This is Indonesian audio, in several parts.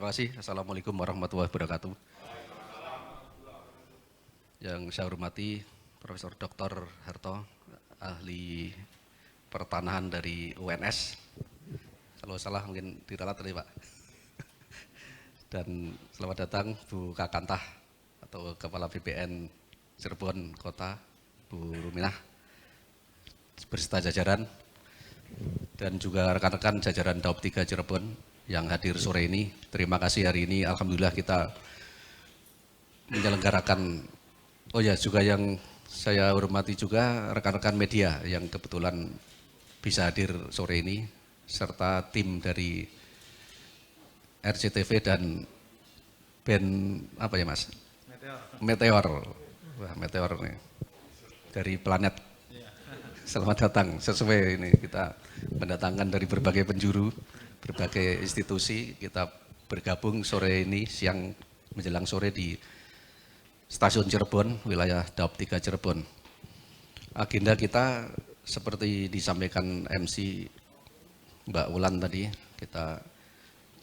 Terima kasih. Assalamualaikum warahmatullahi wabarakatuh. Yang saya hormati Profesor Dr. Harto, ahli pertanahan dari UNS. Kalau salah mungkin diralat tadi Pak. Dan selamat datang Bu Kakantah atau Kepala BPN Cirebon Kota, Bu Ruminah, beserta jajaran, dan juga rekan-rekan jajaran Daop 3 Cirebon yang hadir sore ini. Terima kasih hari ini, alhamdulillah kita menyelenggarakan, oh ya juga yang saya hormati juga rekan-rekan media yang kebetulan bisa hadir sore ini, serta tim dari RCTV dan band apa ya Mas? Meteor. Wah, Meteor nih. Dari planet. Selamat datang, sesuai ini kita mendatangkan dari berbagai penjuru, berbagai institusi, kita bergabung sore ini, siang menjelang sore di Stasiun Cirebon, wilayah Daop 3 Cirebon. Agenda kita seperti disampaikan MC Mbak Wulan tadi, kita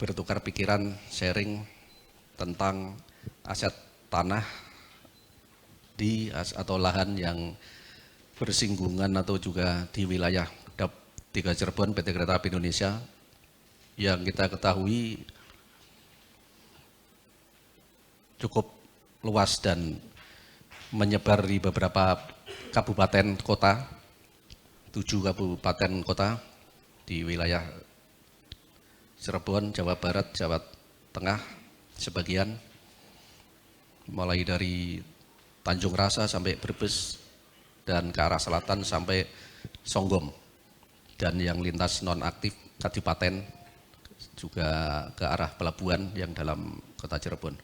bertukar pikiran, sharing tentang aset tanah di atau lahan yang bersinggungan atau juga di wilayah Daop 3 Cirebon PT Kereta Api Indonesia yang kita ketahui cukup luas dan menyebar di beberapa kabupaten kota, 7 kabupaten kota di wilayah Cirebon, Jawa Barat, Jawa Tengah, sebagian, mulai dari Tanjung Rasa sampai Brebes, dan ke arah selatan sampai Songgom, dan yang lintas non-aktif Kadipaten, juga ke arah pelabuhan yang dalam kota Cirebon.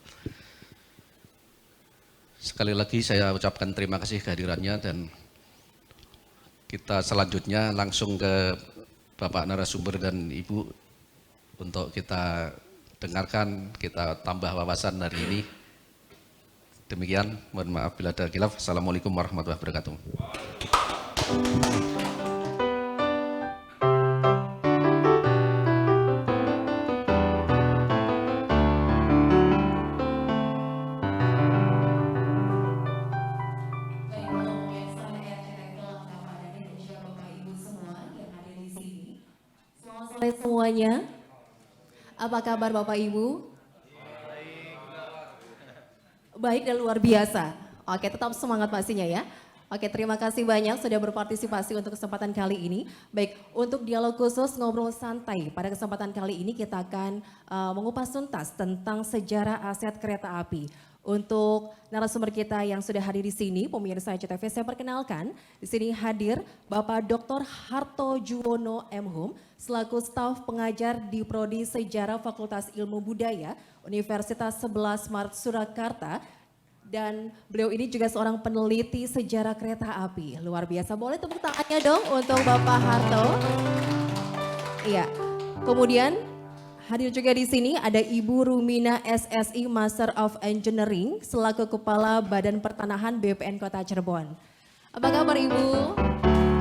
Sekali lagi saya ucapkan terima kasih kehadirannya, dan kita selanjutnya langsung ke Bapak narasumber dan Ibu untuk kita dengarkan, kita tambah wawasan hari ini. Demikian, mohon maaf bila ada khilaf. Assalamualaikum warahmatullahi wabarakatuh. Sore semuanya, apa kabar Bapak Ibu? Baik dan luar biasa. Oke, tetap semangat pastinya ya. Oke, terima kasih banyak sudah berpartisipasi untuk kesempatan kali ini. Baik, untuk dialog khusus ngobrol santai pada kesempatan kali ini kita akan mengupas tuntas tentang sejarah aset kereta api. Untuk narasumber kita yang sudah hadir di sini, pemirsa CTV, saya perkenalkan, di sini hadir Bapak Dr. Harto Juwono M.Hum, selaku staf pengajar di Prodi Sejarah Fakultas Ilmu Budaya Universitas 11 Maret Surakarta, dan beliau ini juga seorang peneliti sejarah kereta api. Luar biasa, boleh tepuk tangannya dong untuk Bapak Harto. Iya, kemudian hadir juga di sini ada Ibu Rumina SSI Master of Engineering selaku Kepala Badan Pertanahan BPN Kota Cirebon. Apa kabar Ibu?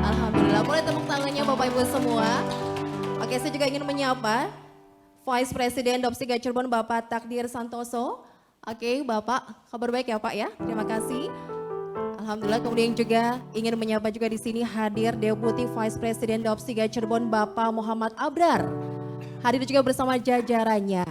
Alhamdulillah, boleh tepuk tangannya Bapak Ibu semua. Oke, saya juga ingin menyapa Vice President Daop 3 Cirebon Bapak Takdir Santoso. Oke, Bapak, kabar baik ya Pak ya? Terima kasih. Alhamdulillah, kemudian juga ingin menyapa juga di sini hadir Deputi Vice President Daop 3 Cirebon Bapak Muhammad Abrar. Hadir juga bersama jajarannya.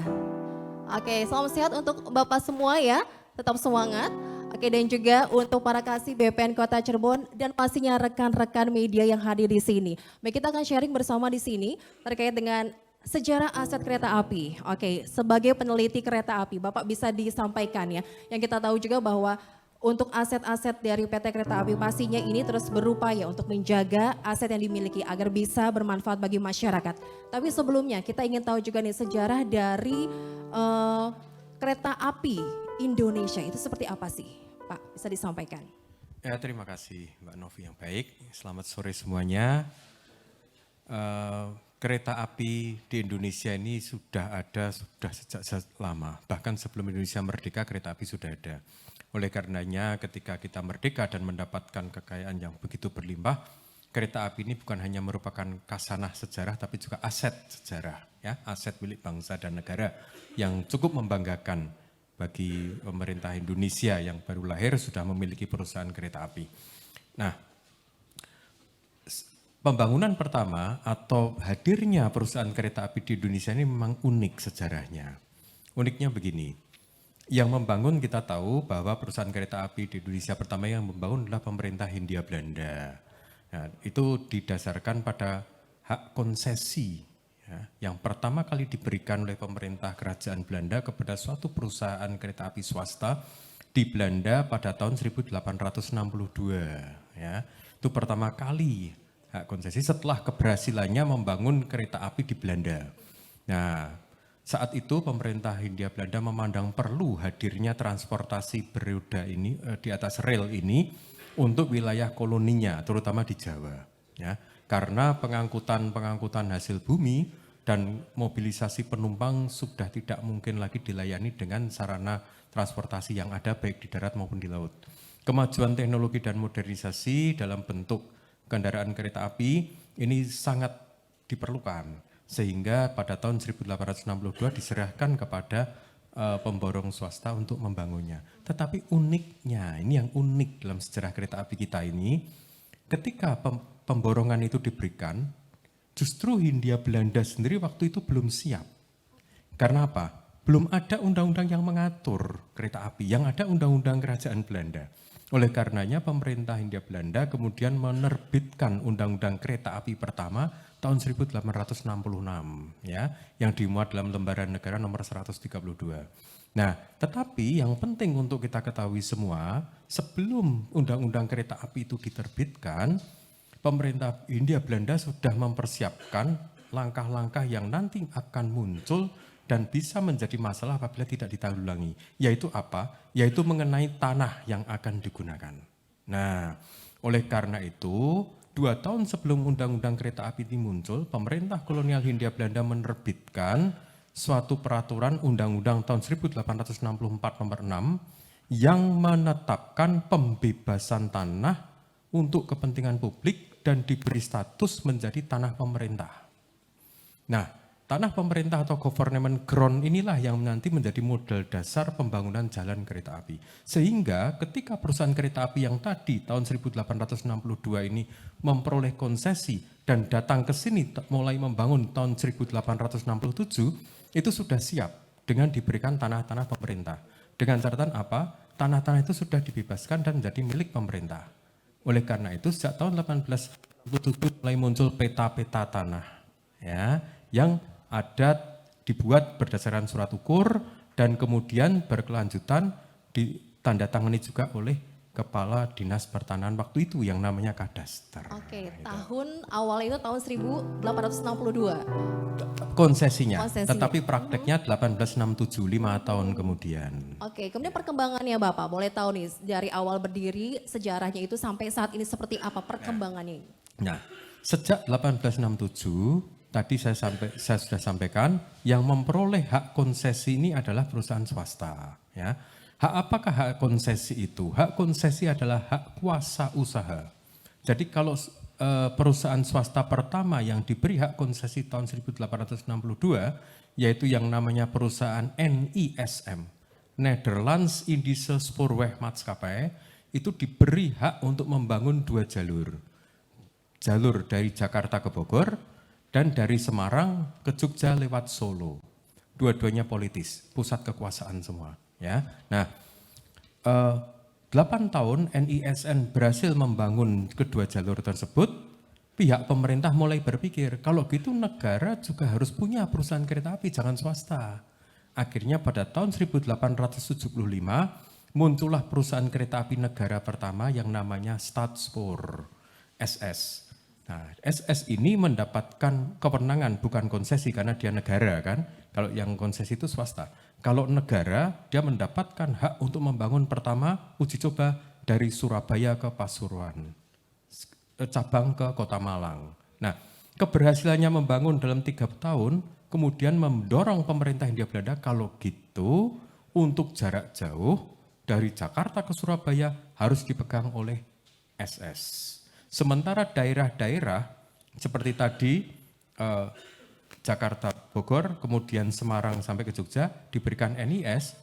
Oke, salam sehat untuk Bapak semua ya, tetap semangat. Oke, dan juga untuk para kasih BPN Kota Cirebon dan pastinya rekan-rekan media yang hadir di sini. Baik, kita akan sharing bersama di sini terkait dengan sejarah aset kereta api. Oke, sebagai peneliti kereta api, Bapak bisa disampaikan ya. Yang kita tahu juga bahwa untuk aset-aset dari PT Kereta Api pastinya ini terus berupaya untuk menjaga aset yang dimiliki agar bisa bermanfaat bagi masyarakat. Tapi sebelumnya kita ingin tahu juga nih sejarah dari kereta api Indonesia itu seperti apa sih, Pak? Bisa disampaikan? Ya, terima kasih Mbak Novi yang baik. Selamat sore semuanya. Kereta api di Indonesia ini sudah ada sejak lama. Bahkan sebelum Indonesia merdeka kereta api sudah ada. Oleh karenanya ketika kita merdeka dan mendapatkan kekayaan yang begitu berlimpah, kereta api ini bukan hanya merupakan kasanah sejarah tapi juga aset sejarah. ya, aset milik bangsa dan negara yang cukup membanggakan bagi pemerintah Indonesia yang baru lahir sudah memiliki perusahaan kereta api. Nah, pembangunan pertama atau hadirnya perusahaan kereta api di Indonesia ini memang unik sejarahnya. Uniknya begini, yang membangun kita tahu bahwa perusahaan kereta api di Indonesia pertama yang membangun adalah pemerintah Hindia Belanda. Nah, itu didasarkan pada hak konsesi ya, yang pertama kali diberikan oleh pemerintah kerajaan Belanda kepada suatu perusahaan kereta api swasta di Belanda pada tahun 1862. Ya. Itu pertama kali hak konsesi setelah keberhasilannya membangun kereta api di Belanda. Nah, saat itu pemerintah Hindia Belanda memandang perlu hadirnya transportasi beroda ini di atas rel ini untuk wilayah koloninya, terutama di Jawa. Ya, karena pengangkutan hasil bumi dan mobilisasi penumpang sudah tidak mungkin lagi dilayani dengan sarana transportasi yang ada baik di darat maupun di laut. Kemajuan teknologi dan modernisasi dalam bentuk kendaraan kereta api ini sangat diperlukan, sehingga pada tahun 1862 diserahkan kepada pemborong swasta untuk membangunnya. Tetapi uniknya, ini yang unik dalam sejarah kereta api kita ini, ketika pemborongan itu diberikan, justru Hindia Belanda sendiri waktu itu belum siap. Karena apa? Belum ada undang-undang yang mengatur kereta api, yang ada undang-undang kerajaan Belanda. Oleh karenanya pemerintah Hindia Belanda kemudian menerbitkan undang-undang kereta api pertama tahun 1866 ya, yang dimuat dalam lembaran negara nomor 132. Nah, tetapi yang penting untuk kita ketahui semua, sebelum undang-undang kereta api itu diterbitkan, pemerintah Hindia Belanda sudah mempersiapkan langkah-langkah yang nanti akan muncul dan bisa menjadi masalah apabila tidak ditanggulangi. Yaitu apa? Yaitu mengenai tanah yang akan digunakan. Nah, oleh karena itu, 2 tahun sebelum undang-undang kereta api ini muncul, pemerintah kolonial Hindia Belanda menerbitkan suatu peraturan undang-undang tahun 1864 nomor 6 yang menetapkan pembebasan tanah untuk kepentingan publik dan diberi status menjadi tanah pemerintah. Nah, tanah pemerintah atau government ground inilah yang nanti menjadi modal dasar pembangunan jalan kereta api. Sehingga ketika perusahaan kereta api yang tadi tahun 1862 ini memperoleh konsesi dan datang ke sini mulai membangun tahun 1867, itu sudah siap dengan diberikan tanah-tanah pemerintah. Dengan catatan apa? Tanah-tanah itu sudah dibebaskan dan menjadi milik pemerintah. Oleh karena itu sejak tahun 1867 mulai muncul peta-peta tanah ya, yang ada dibuat berdasarkan surat ukur dan kemudian berkelanjutan ditandatangani juga oleh Kepala Dinas Pertanahan waktu itu yang namanya Kadaster. Oke, tahun awal itu tahun 1862. Konsesinya, Konsesinya. tetapi prakteknya 1867, 5 tahun kemudian. Oke, kemudian perkembangannya Bapak, boleh tahu nih dari awal berdiri sejarahnya itu sampai saat ini seperti apa perkembangannya? Nah, sejak 1867 tadi saya sudah sampaikan yang memperoleh hak konsesi ini adalah perusahaan swasta. Ya, hak apakah hak konsesi itu? Hak konsesi adalah hak kuasa usaha. Jadi kalau perusahaan swasta pertama yang diberi hak konsesi tahun 1862 yaitu yang namanya perusahaan NISM, Nederlands Indische Spoorwegmaatschappij, itu diberi hak untuk membangun 2 jalur. Jalur dari Jakarta ke Bogor dan dari Semarang ke Jogja lewat Solo. Dua-duanya politis, pusat kekuasaan semua. Ya, nah 8 tahun NISN berhasil membangun kedua jalur tersebut, pihak pemerintah mulai berpikir, kalau gitu negara juga harus punya perusahaan kereta api, jangan swasta. Akhirnya pada tahun 1875 muncullah perusahaan kereta api negara pertama yang namanya Staatspoor, SS. Nah, SS ini mendapatkan kewenangan bukan konsesi karena dia negara kan. Kalau yang konsesi itu swasta. Kalau negara dia mendapatkan hak untuk membangun pertama uji coba dari Surabaya ke Pasuruan, cabang ke Kota Malang. Nah, keberhasilannya membangun dalam 3 tahun kemudian mendorong pemerintah Hindia Belanda kalau gitu untuk jarak jauh dari Jakarta ke Surabaya harus dipegang oleh SS. Sementara daerah-daerah seperti tadi Jakarta Bogor, kemudian Semarang sampai ke Jogja diberikan NIS,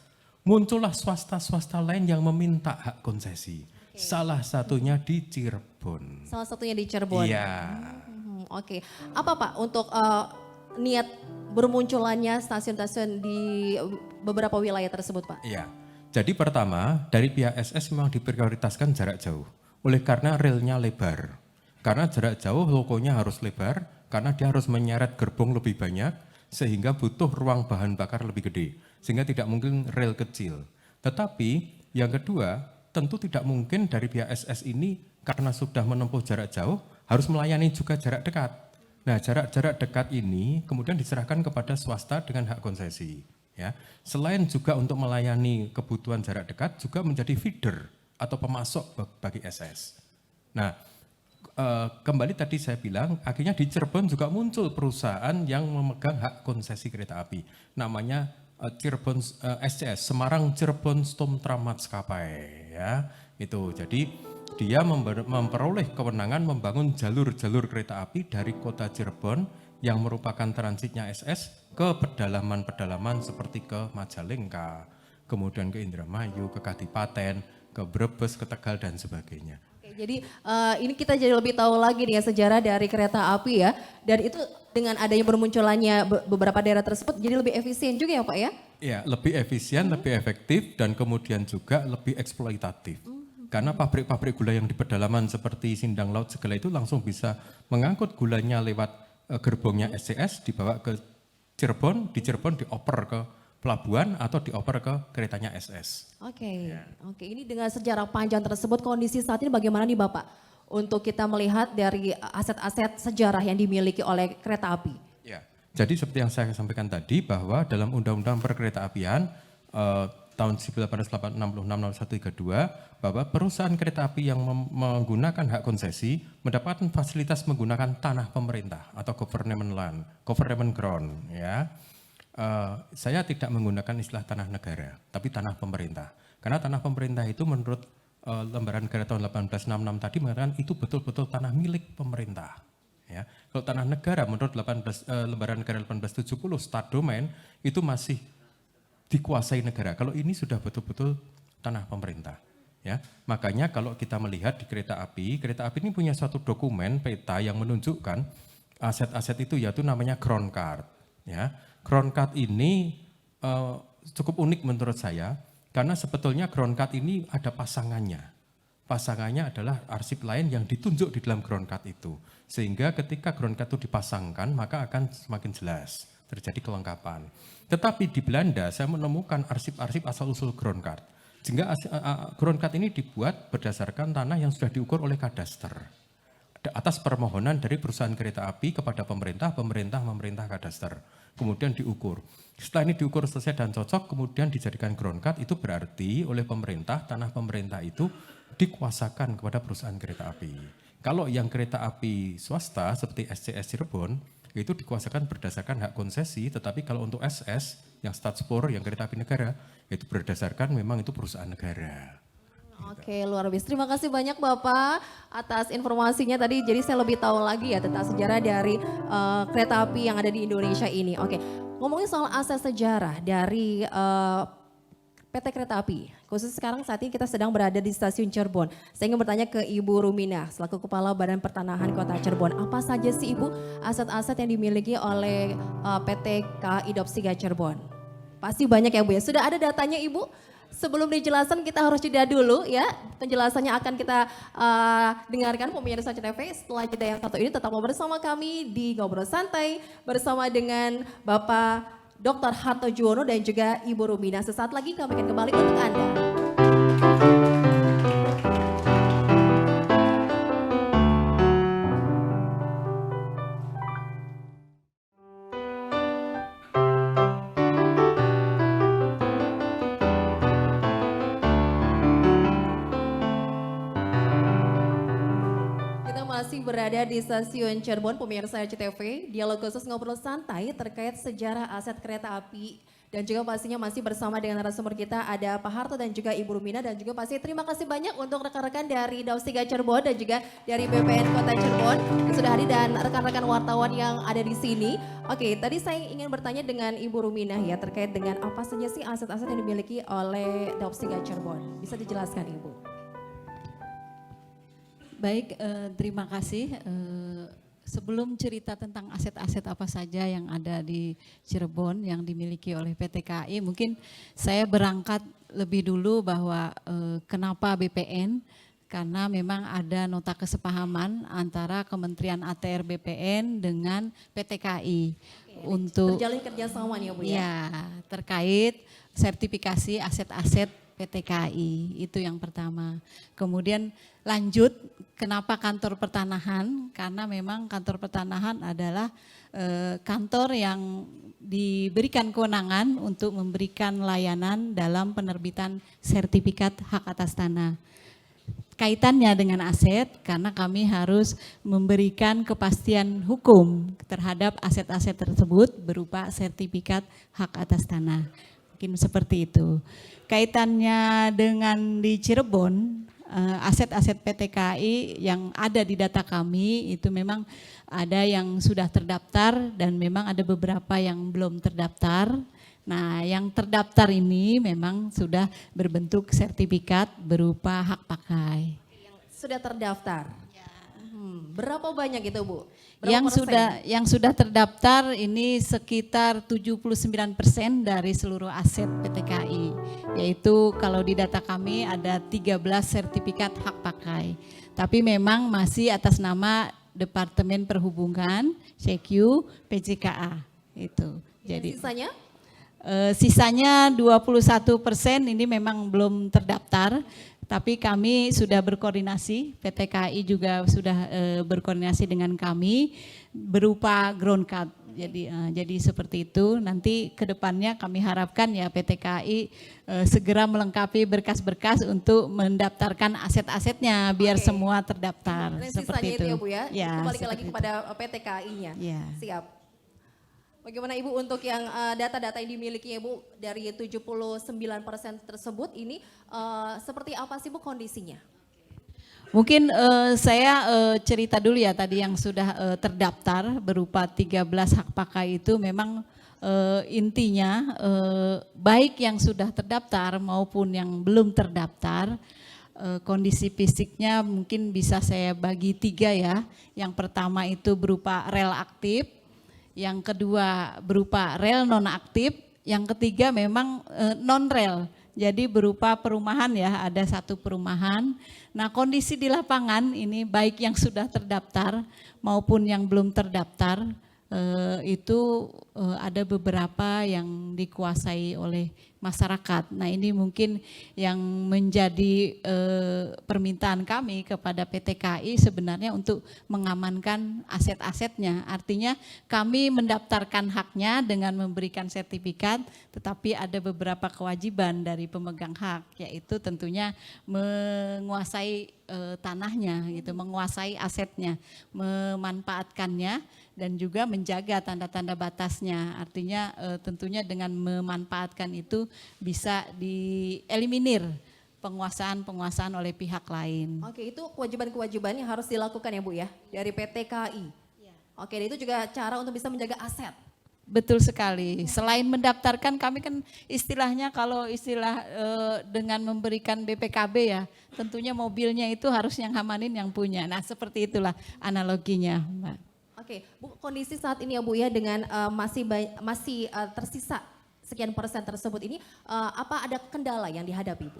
muncullah swasta-swasta lain yang meminta hak konsesi. Salah satunya di Cirebon. Salah satunya di Cirebon. Iya. Oke, apa Pak untuk niat bermunculannya stasiun-stasiun di beberapa wilayah tersebut Pak? Iya. Jadi pertama, dari pihak SS memang diprioritaskan jarak jauh. Oleh karena relnya lebar. Karena jarak jauh lokonya harus lebar, karena dia harus menyeret gerbong lebih banyak, sehingga butuh ruang bahan bakar lebih gede. Sehingga tidak mungkin rel kecil. Tetapi yang kedua, tentu tidak mungkin dari pihak SS ini karena sudah menempuh jarak jauh, harus melayani juga jarak dekat. Nah, jarak-jarak dekat ini kemudian diserahkan kepada swasta dengan hak konsesi. Ya, selain juga untuk melayani kebutuhan jarak dekat, juga menjadi feeder atau pemasok bagi SS. Nah, kembali tadi saya bilang, akhirnya di Cirebon juga muncul perusahaan yang memegang hak konsesi kereta api. Namanya Cirebon SCS, Semarang Cirebon Stomtra Maskapai. Ya, itu. Jadi dia memperoleh kewenangan membangun jalur-jalur kereta api dari kota Cirebon yang merupakan transitnya SS ke pedalaman-pedalaman seperti ke Majalengka, kemudian ke Indramayu, ke Kadipaten, ke Brebes, ke Tegal, dan sebagainya. Oke, jadi ini kita jadi lebih tahu lagi nih ya sejarah dari kereta api ya. Dan itu dengan adanya bermunculannya beberapa daerah tersebut jadi lebih efisien juga ya Pak ya? Ya, lebih efisien, lebih efektif, dan kemudian juga lebih eksploitatif. Karena pabrik-pabrik gula yang di pedalaman seperti Sindang Laut segala itu langsung bisa mengangkut gulanya lewat gerbongnya SCS, dibawa ke Cirebon, di Cirebon dioper ke pelabuhan atau dioper ke keretanya SS. Oke, oke. Ini dengan sejarah panjang tersebut, kondisi saat ini bagaimana nih Bapak? Untuk kita melihat dari aset-aset sejarah yang dimiliki oleh kereta api. Ya, jadi seperti yang saya sampaikan tadi bahwa dalam Undang-Undang Perkeretaapian tahun 1866-0132 bahwa perusahaan kereta api yang menggunakan hak konsesi mendapatkan fasilitas menggunakan tanah pemerintah atau government land, government ground. Ya, saya tidak menggunakan istilah tanah negara, tapi tanah pemerintah. Karena tanah pemerintah itu menurut lembaran negara tahun 1866 tadi mengatakan itu betul-betul tanah milik pemerintah. Ya, kalau tanah negara menurut lembaran negara 1870 State Domain itu masih dikuasai negara. Kalau ini sudah betul-betul tanah pemerintah. Ya, makanya kalau kita melihat di kereta api ini punya suatu dokumen peta yang menunjukkan aset-aset itu, yaitu namanya ground card. Ya, ground card ini cukup unik menurut saya karena sebetulnya ground card ini ada pasangannya. Pasangannya adalah arsip lain yang ditunjuk di dalam ground card itu. Sehingga ketika ground card itu dipasangkan maka akan semakin jelas, terjadi kelengkapan. Tetapi di Belanda saya menemukan arsip-arsip asal-usul ground card. Sehingga ground card ini dibuat berdasarkan tanah yang sudah diukur oleh kadaster. Atas permohonan dari perusahaan kereta api kepada pemerintah kadaster. Kemudian diukur. Setelah ini diukur selesai dan cocok, kemudian dijadikan ground card, itu berarti oleh pemerintah, tanah pemerintah itu dikuasakan kepada perusahaan kereta api. Kalau yang kereta api swasta seperti SCS Cirebon, itu dikuasakan berdasarkan hak konsesi, tetapi kalau untuk SS, yang Stadspor, yang kereta api negara, itu berdasarkan memang itu perusahaan negara. Oke, luar biasa. Terima kasih banyak Bapak atas informasinya tadi. Jadi saya lebih tahu lagi ya tentang sejarah dari kereta api yang ada di Indonesia ini. Oke, ngomongin soal aset sejarah dari PT Kereta Api, khusus sekarang saat ini kita sedang berada di stasiun Cirebon. Saya ingin bertanya ke Ibu Rumina, selaku Kepala Badan Pertanahan Kota Cirebon. Apa saja sih Ibu aset-aset yang dimiliki oleh PT KAI Daob 3 Cirebon? Pasti banyak ya Bu ya. Sudah ada datanya Ibu? Sebelum dijelaskan kita harus jeda dulu ya. Penjelasannya akan kita dengarkan pemirsa CTV. Setelah jeda yang satu ini tetap bersama kami di Ngobrol Santai bersama dengan Bapak Dr. Harto Juwono dan juga Ibu Rumina. Sesaat lagi kami akan kembali untuk Anda. Masih berada di stasiun Cirebon, pemirsa CTV, dialog khusus ngobrol santai terkait sejarah aset kereta api Dan juga pastinya masih bersama dengan narasumber kita ada Pak Harto dan juga Ibu Rumina, dan juga pasti terima kasih banyak untuk rekan-rekan dari Daus 3 Cirebon dan juga dari BPN Kota Cirebon yang sudah hadir dan rekan-rekan wartawan yang ada di sini. Oke, tadi saya ingin bertanya dengan Ibu Rumina ya terkait dengan apa saja sih aset-aset yang dimiliki oleh Daus 3 Cirebon. Bisa dijelaskan Ibu? Baik, terima kasih. Sebelum cerita tentang aset-aset apa saja yang ada di Cirebon yang dimiliki oleh PT KAI, mungkin saya berangkat lebih dulu bahwa kenapa BPN, karena memang ada nota kesepahaman antara Kementerian ATR BPN dengan PT KAI untuk Terjalin kerjasama nih ya Bu ya? ya terkait sertifikasi aset-aset PT KAI, itu yang pertama. Kemudian lanjut, kenapa kantor pertanahan? Karena memang kantor pertanahan adalah kantor yang diberikan kewenangan untuk memberikan layanan dalam penerbitan sertifikat hak atas tanah. Kaitannya dengan aset, karena kami harus memberikan kepastian hukum terhadap aset-aset tersebut berupa sertifikat hak atas tanah. Mungkin seperti itu. Kaitannya dengan di Cirebon, aset-aset PT KAI yang ada di data kami itu memang ada yang sudah terdaftar dan memang ada beberapa yang belum terdaftar. Nah, yang terdaftar ini memang sudah berbentuk sertifikat berupa hak pakai. Sudah terdaftar? Berapa banyak itu Bu? Berapa Yang sudah terdaftar ini sekitar 79% dari seluruh aset PT KAI. Yaitu kalau di data kami ada 13 sertifikat hak pakai. Tapi memang masih atas nama Departemen Perhubungan, CQ, PJKA itu. Jadi sisanya? Sisanya 21% ini memang belum terdaftar, tapi kami sudah berkoordinasi, PT KAI juga sudah berkoordinasi dengan kami berupa ground card. Jadi seperti itu. Nanti ke depannya kami harapkan ya PT KAI segera melengkapi berkas-berkas untuk mendaftarkan aset-asetnya biar semua terdaftar. Dan Seperti sisanya itu. itu ya Bu ya? Ya, Kembali seperti lagi itu. kepada PT KAI-nya. Ya. Siap. Bagaimana Ibu untuk yang data-data yang dimiliki Ibu dari 79% tersebut ini seperti apa sih Bu kondisinya? Mungkin saya cerita dulu ya tadi yang sudah terdaftar berupa 13 hak pakai itu memang intinya baik yang sudah terdaftar maupun yang belum terdaftar kondisi fisiknya mungkin bisa saya bagi 3 ya. Yang pertama itu berupa rel aktif, yang kedua berupa rel non-aktif, yang ketiga memang non-rel. Jadi berupa perumahan ya, ada satu perumahan. Nah kondisi di lapangan ini baik yang sudah terdaftar maupun yang belum terdaftar itu ada beberapa yang dikuasai oleh masyarakat. Nah ini mungkin yang menjadi permintaan kami kepada PT KAI sebenarnya untuk mengamankan aset-asetnya. Artinya kami mendaftarkan haknya dengan memberikan sertifikat, tetapi ada beberapa kewajiban dari pemegang hak, yaitu tentunya menguasai tanahnya, gitu, menguasai asetnya, memanfaatkannya dan juga menjaga tanda-tanda batasnya. Artinya tentunya dengan memanfaatkan itu bisa dieliminir penguasaan-penguasaan oleh pihak lain. Oke, itu kewajiban-kewajiban yang harus dilakukan ya Bu ya dari PT KAI. Oke, dan itu juga cara untuk bisa menjaga aset. Betul sekali. Selain mendaftarkan, kami kan istilahnya kalau istilah dengan memberikan BPKB ya, tentunya mobilnya itu harus yang Hamanin yang punya. Nah seperti itulah analoginya, Mbak. Oke, Bu, kondisi saat ini ya Bu ya dengan masih tersisa sekian persen tersebut ini, apa ada kendala yang dihadapi Bu?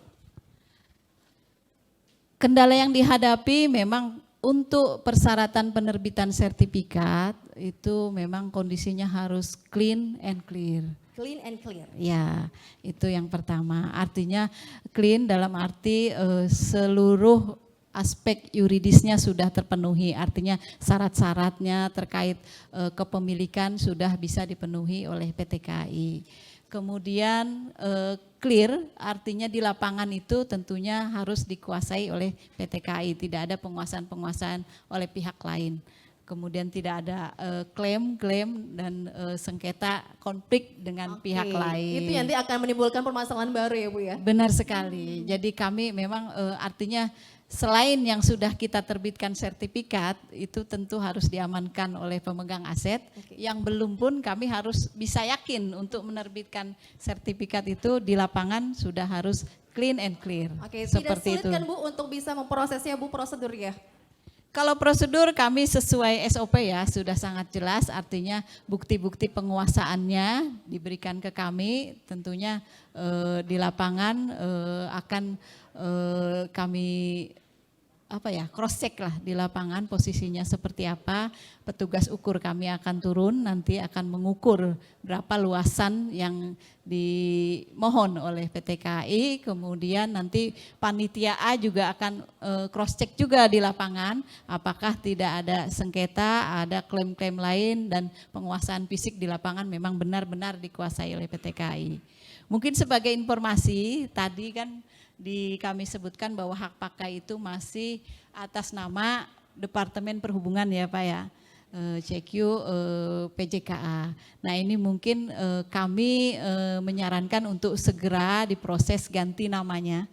Kendala yang dihadapi memang untuk persyaratan penerbitan sertifikat itu memang kondisinya harus clean and clear. Clean and clear. Ya, itu yang pertama. Artinya clean dalam arti seluruh aspek yuridisnya sudah terpenuhi. Artinya syarat-syaratnya terkait kepemilikan sudah bisa dipenuhi oleh PT KAI. Kemudian clear artinya di lapangan itu tentunya harus dikuasai oleh PT KAI, tidak ada penguasaan-penguasaan oleh pihak lain. kemudian tidak ada klaim dan sengketa konflik dengan pihak lain. Itu nanti akan menimbulkan permasalahan baru ya Bu ya? Benar sekali. Jadi kami memang artinya selain yang sudah kita terbitkan sertifikat, itu tentu harus diamankan oleh pemegang aset. Yang belum pun kami harus bisa yakin untuk menerbitkan sertifikat itu di lapangan sudah harus clean and clear. Oke, tidak seperti sulit itu. kan Bu untuk bisa memprosesnya Bu, prosedur ya? Kalau prosedur kami sesuai SOP ya, sudah sangat jelas, artinya bukti-bukti penguasaannya diberikan ke kami, tentunya di lapangan akan kami cross check lah di lapangan posisinya seperti apa. Petugas ukur kami akan turun, nanti akan mengukur berapa luasan yang dimohon oleh PT KAI, kemudian nanti panitia A juga akan cross check juga di lapangan apakah tidak ada sengketa, ada klaim-klaim lain dan penguasaan fisik di lapangan memang benar-benar dikuasai oleh PT KAI. Mungkin sebagai informasi tadi kan kami sebutkan bahwa hak pakai itu masih atas nama Departemen Perhubungan ya Pak ya, CQ PJKA. Nah ini mungkin kami menyarankan untuk segera diproses ganti namanya.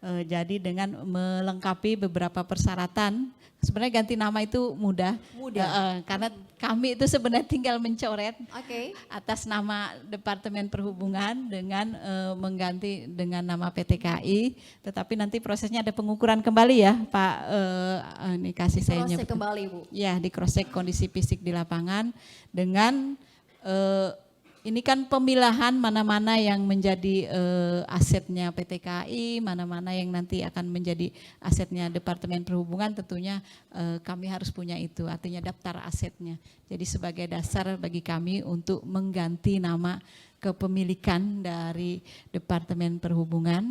Jadi dengan melengkapi beberapa persyaratan, sebenarnya ganti nama itu mudah. Karena kami itu sebenarnya tinggal mencoret atas nama Departemen Perhubungan dengan mengganti dengan nama PT KAI. Tetapi nanti prosesnya ada pengukuran kembali ya Pak, ini kasih saya Cross check kembali Bu. Ya, di cross check kondisi fisik di lapangan dengan ini kan pemilahan mana-mana yang menjadi asetnya PT KAI, mana-mana yang nanti akan menjadi asetnya Departemen Perhubungan, tentunya kami harus punya itu, artinya daftar asetnya. Jadi sebagai dasar bagi kami untuk mengganti nama kepemilikan dari Departemen Perhubungan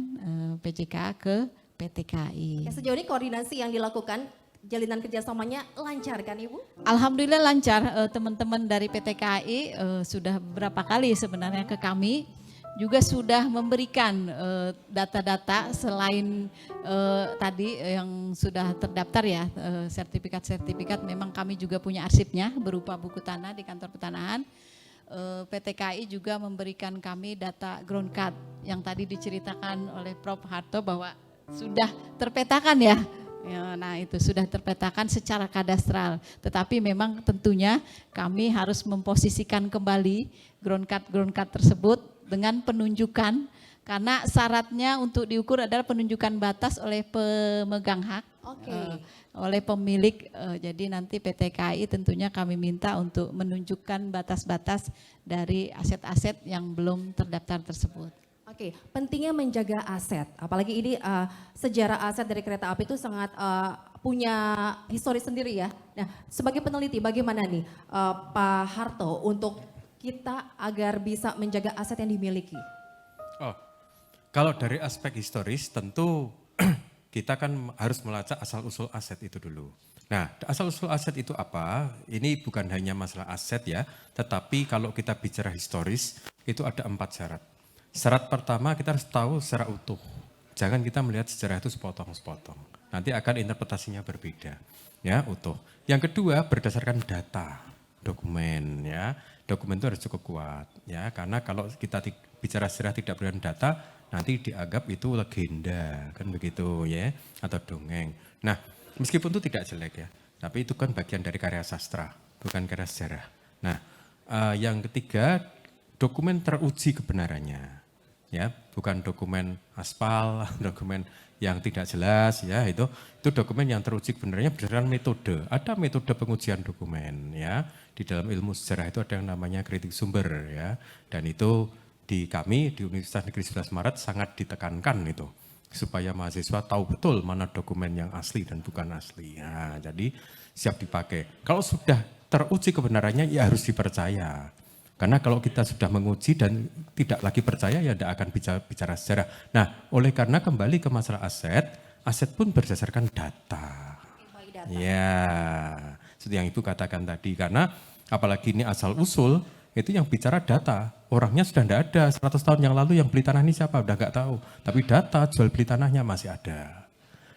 PJK ke PT KAI. Sejauh ini koordinasi yang dilakukan, jalinan kerjasamanya lancar kan Ibu? Alhamdulillah lancar, teman-teman dari PT KAI sudah beberapa kali sebenarnya ke kami, juga sudah memberikan data-data selain tadi yang sudah terdaftar ya, sertifikat-sertifikat, memang kami juga punya arsipnya berupa buku tanah di kantor petanahan. PT KAI juga memberikan kami data ground card yang tadi diceritakan oleh Prof. Harto bahwa sudah terpetakan ya. Nah itu sudah terpetakan secara kadastral, tetapi memang tentunya kami harus memposisikan kembali ground card tersebut dengan penunjukan, karena syaratnya untuk diukur adalah penunjukan batas oleh pemegang hak, oleh pemilik. Jadi nanti PT KAI tentunya kami minta untuk menunjukkan batas-batas dari aset-aset yang belum terdaftar tersebut. Pentingnya menjaga aset, apalagi ini sejarah aset dari kereta api itu sangat punya historis sendiri ya. Nah, sebagai peneliti bagaimana nih Pak Harto untuk kita agar bisa menjaga aset yang dimiliki? Kalau dari aspek historis tentu kita kan harus melacak asal-usul aset itu dulu. Nah, asal-usul aset itu apa? Ini bukan hanya masalah aset ya, tetapi kalau kita bicara historis itu ada 4 syarat. Syarat pertama kita harus tahu secara utuh. Jangan kita melihat sejarah itu sepotong-sepotong. Nanti akan interpretasinya berbeda. Ya, utuh. Yang kedua berdasarkan data, dokumen ya. Dokumen itu harus cukup kuat ya, karena kalau kita bicara sejarah tidak berdasarkan data, nanti dianggap itu legenda, kan begitu ya, atau dongeng. Nah, meskipun itu tidak jelek ya, tapi itu kan bagian dari karya sastra, bukan karya sejarah. Nah, yang ketiga dokumen teruji kebenarannya. Ya, bukan dokumen aspal, dokumen yang tidak jelas ya, itu dokumen yang teruji kebenarannya berdasarkan metode. Ada metode pengujian dokumen ya. Di dalam ilmu sejarah itu ada yang namanya kritik sumber ya. Dan itu di kami di Universitas Negeri 11 Maret sangat ditekankan itu supaya mahasiswa tahu betul mana dokumen yang asli dan bukan asli. Nah, jadi siap dipakai. Kalau sudah teruji kebenarannya ya harus dipercaya. Karena kalau kita sudah menguji dan tidak lagi percaya ya tidak akan bicara sejarah. Nah, oleh karena kembali ke masalah aset pun berdasarkan data. Ya, seperti yang Ibu katakan tadi. Karena apalagi ini asal usul, itu yang bicara data. Orangnya sudah tidak ada, 100 tahun yang lalu yang beli tanah ini siapa, udah nggak tahu. Tapi data jual beli tanahnya masih ada.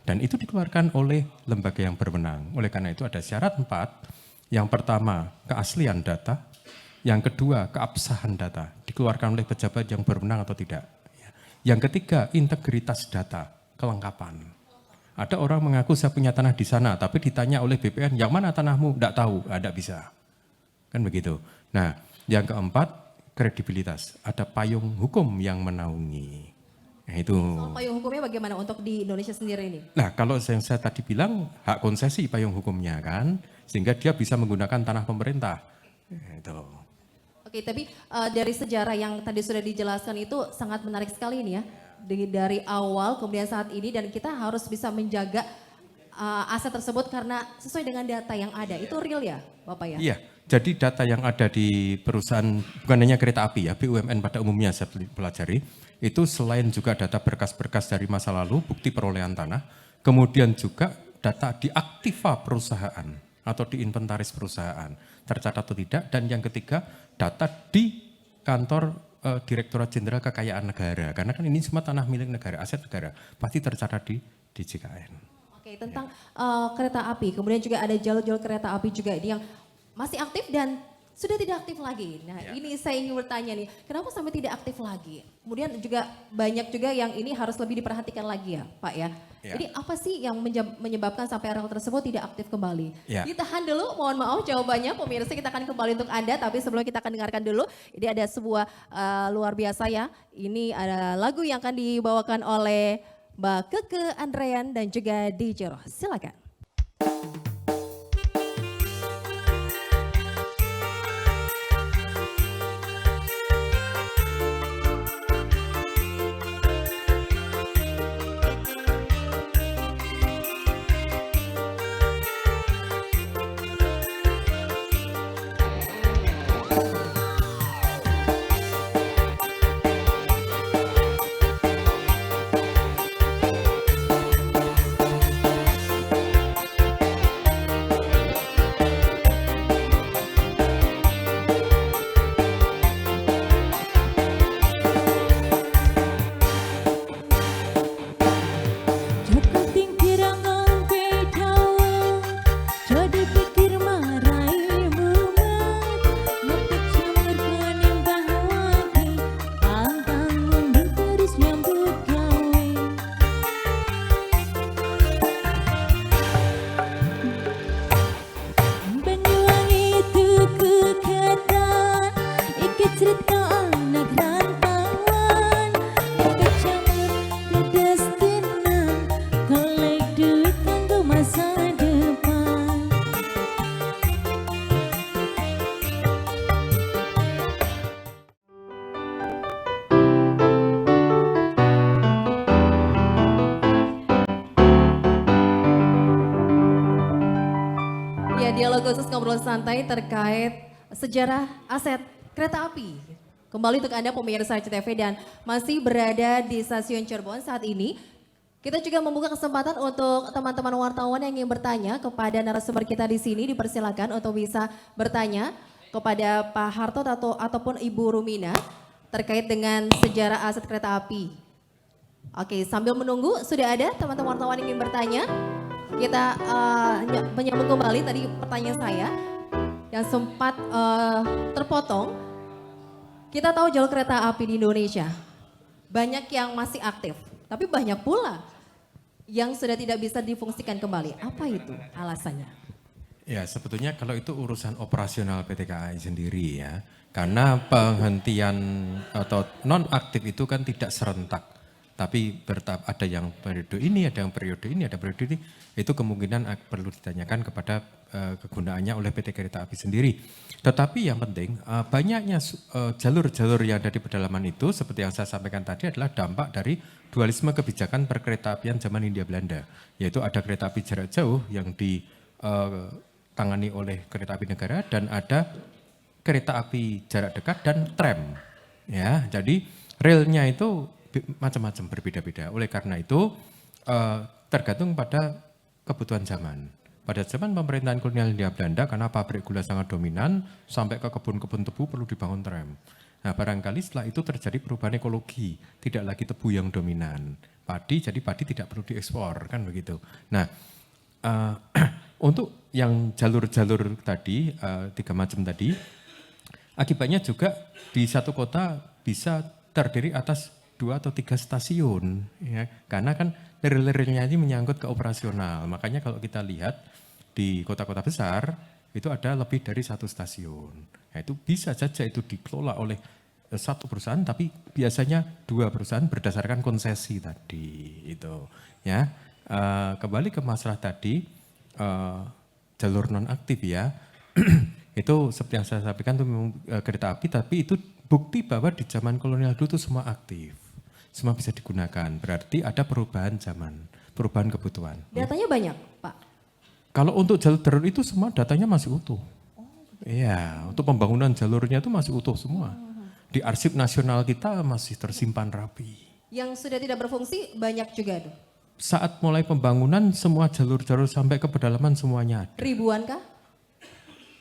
Dan itu dikeluarkan oleh lembaga yang berwenang. Oleh karena itu ada syarat 4. Yang pertama, keaslian data. Yang kedua, keabsahan data. Dikeluarkan oleh pejabat yang berwenang atau tidak. Yang ketiga, integritas data, kelengkapan. Ada orang mengaku saya punya tanah di sana, tapi ditanya oleh BPN, yang mana tanahmu? Tidak tahu, tidak bisa. Kan begitu. Nah, yang keempat, kredibilitas. Ada payung hukum yang menaungi. Nah, itu. Soal payung hukumnya bagaimana untuk di Indonesia sendiri ini? Nah, kalau yang saya tadi bilang, hak konsesi payung hukumnya kan, sehingga dia bisa menggunakan tanah pemerintah. Itu. Oke, tapi dari sejarah yang tadi sudah dijelaskan itu sangat menarik sekali ini ya. Dari awal kemudian saat ini dan kita harus bisa menjaga aset tersebut karena sesuai dengan data yang ada. Itu real ya Bapak ya? Iya, jadi data yang ada di perusahaan, bukan hanya kereta api ya, BUMN pada umumnya saya pelajari, itu selain juga data berkas-berkas dari masa lalu, bukti perolehan tanah, kemudian juga data di aktiva perusahaan atau di inventaris perusahaan, tercatat atau tidak, dan yang ketiga data di kantor Direktorat Jenderal Kekayaan Negara, karena kan ini semua tanah milik negara, aset negara, pasti tercatat di JKN. Oke, tentang kereta api, kemudian juga ada jalur-jalur kereta api juga ini yang masih aktif dan sudah tidak aktif lagi. Nah ini saya ingin bertanya nih, kenapa sampai tidak aktif lagi? Kemudian juga banyak juga yang ini harus lebih diperhatikan lagi ya Pak ya. Jadi apa sih yang menyebabkan sampai rel tersebut tidak aktif kembali? Ditahan dulu, mohon maaf jawabannya pemirsa, kita akan kembali untuk Anda. Tapi sebelum kita akan dengarkan dulu, ini ada sebuah luar biasa ya. Ini ada lagu yang akan dibawakan oleh Mbak Keke Andrean dan juga DJ Roh. Silakan. Dialog khusus ngobrol santai terkait sejarah aset kereta api. Kembali untuk Anda pemirsa CTV dan masih berada di stasiun Cirebon saat ini. Kita juga membuka kesempatan untuk teman-teman wartawan yang ingin bertanya kepada narasumber kita di sini. Dipersilakan untuk bisa bertanya kepada Pak Harto ataupun Ibu Rumina terkait dengan sejarah aset kereta api. Oke, sambil menunggu sudah ada teman-teman wartawan yang ingin bertanya. Kita menyambung kembali tadi pertanyaan saya yang sempat terpotong. Kita tahu jalur kereta api di Indonesia banyak yang masih aktif, tapi banyak pula yang sudah tidak bisa difungsikan kembali. Apa itu alasannya? Ya sebetulnya kalau itu urusan operasional PT KAI sendiri ya, karena penghentian atau non aktif itu kan tidak serentak. Tapi ada yang periode ini, ada yang periode ini, ada periode ini, itu kemungkinan perlu ditanyakan kepada kegunaannya oleh PT Kereta Api sendiri. Tetapi yang penting, banyaknya jalur-jalur yang ada di pedalaman itu, seperti yang saya sampaikan tadi adalah dampak dari dualisme kebijakan perkeretaapian zaman Hindia Belanda. Yaitu ada kereta api jarak jauh yang ditangani oleh kereta api negara, dan ada kereta api jarak dekat dan tram. Ya, jadi relnya itu macam-macam berbeda-beda. Oleh karena itu tergantung pada kebutuhan zaman. Pada zaman pemerintahan kolonial Hindia Belanda, karena pabrik gula sangat dominan, sampai ke kebun-kebun tebu perlu dibangun tram. Nah barangkali setelah itu terjadi perubahan ekologi, tidak lagi tebu yang dominan. Padi, jadi padi tidak perlu diekspor, kan begitu. Nah untuk yang jalur-jalur tadi, 3 macam tadi, akibatnya juga di satu kota bisa terdiri atas 2 atau 3 stasiun, ya. Karena kan lir-lirnya ini menyangkut ke operasional. Makanya kalau kita lihat di kota-kota besar itu ada lebih dari 1 stasiun. Nah, itu bisa saja itu dikelola oleh satu perusahaan, tapi biasanya 2 perusahaan berdasarkan konsesi tadi itu, ya. Kembali ke masalah tadi jalur non aktif ya, itu seperti yang saya sampaikan itu memang kereta api, tapi itu bukti bahwa di zaman kolonial dulu itu semua aktif, semua bisa digunakan. Berarti ada perubahan zaman, perubahan kebutuhan. Datanya banyak, Pak? Kalau untuk jalur itu semua datanya masih utuh. Iya, untuk pembangunan jalurnya itu masih utuh semua. Di arsip nasional kita masih tersimpan rapi. Yang sudah tidak berfungsi banyak juga tuh. Saat mulai pembangunan semua jalur-jalur sampai ke pedalaman semuanya ada. Ribuan kah?